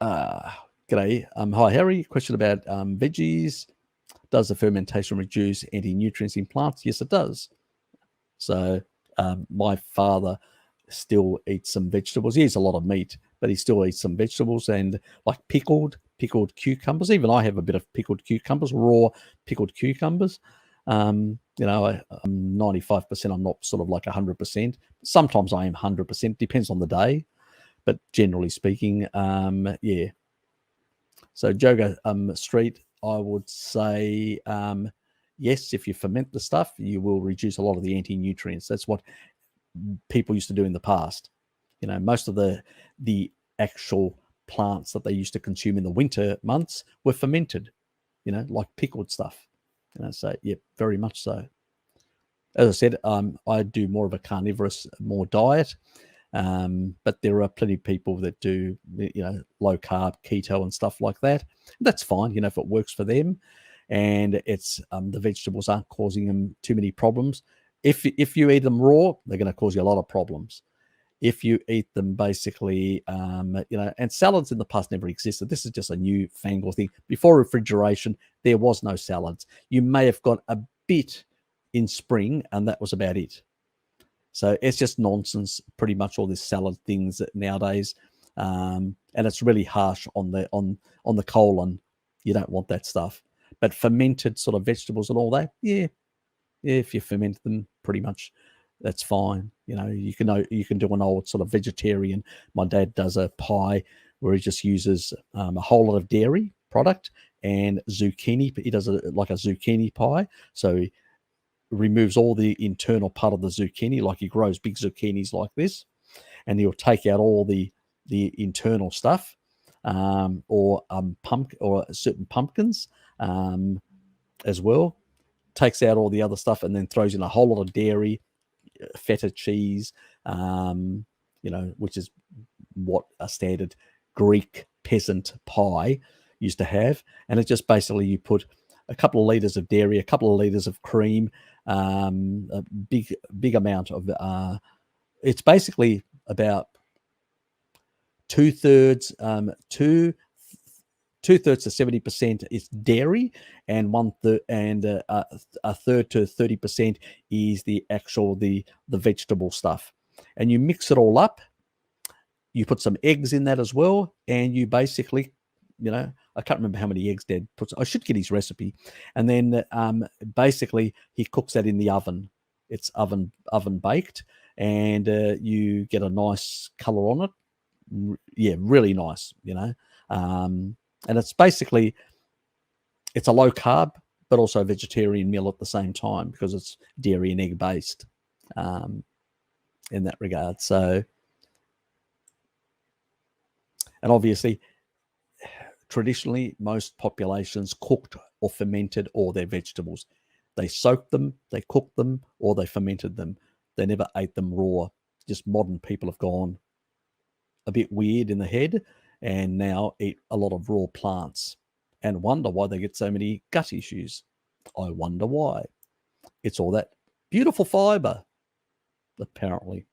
G'day. Hi, Harry. Question about veggies. Does the fermentation reduce anti-nutrients in plants? Yes, it does. So my father still eats some vegetables. He eats a lot of meat, but he still eats some vegetables, and like pickled cucumbers. Even I have a bit of pickled cucumbers, raw pickled cucumbers. I'm 95%. I'm not sort of like 100%. Sometimes I am 100%. Depends on the day, but generally speaking, yeah. So Joga Street, I would say yes. If you ferment the stuff, you will reduce a lot of the anti-nutrients. That's what people used to do in the past. Most of the actual plants that they used to consume in the winter months were fermented. Like pickled stuff. So yeah, very much so. As I said, I do more of a carnivorous, more diet. But there are plenty of people that do, low carb, keto, and stuff like that. That's fine, if it works for them, and it's the vegetables aren't causing them too many problems. If you eat them raw, they're going to cause you a lot of problems. If you eat them basically, and salads in the past never existed. This is just a new fangled thing. Before refrigeration, there was no salads. You may have got a bit in spring, and that was about it. So it's just nonsense, pretty much all this salad things nowadays, and it's really harsh on the colon. You don't want that stuff. But fermented sort of vegetables and all that, yeah, if you ferment them, pretty much that's fine. You can do an old sort of vegetarian. My dad does a pie where he just uses a whole lot of dairy product and zucchini. He does like a zucchini pie, so he removes all the internal part of the zucchini, like he grows big zucchinis like this, and he'll take out all the internal stuff, or certain pumpkins as well. Takes out all the other stuff and then throws in a whole lot of dairy, feta cheese, which is what a standard Greek peasant pie used to have. And it just basically, you put a couple of liters of dairy, a couple of liters of cream, a big amount of it's basically about two-thirds to 70% is dairy, and a third to 30% is the actual the vegetable stuff. And you mix it all up. You put some eggs in that as well, and you basically, I can't remember how many eggs Dad puts. I should get his recipe. And then basically he cooks that in the oven. It's oven baked, and you get a nice color on it. Yeah, really nice, and it's basically, it's a low carb, but also a vegetarian meal at the same time, because it's dairy and egg based in that regard. So, and obviously, traditionally, most populations cooked or fermented all their vegetables. They soaked them, they cooked them, or they fermented them. They never ate them raw. Just modern people have gone a bit weird in the head and now eat a lot of raw plants and wonder why they get so many gut issues. I wonder why. It's all that beautiful fiber, apparently.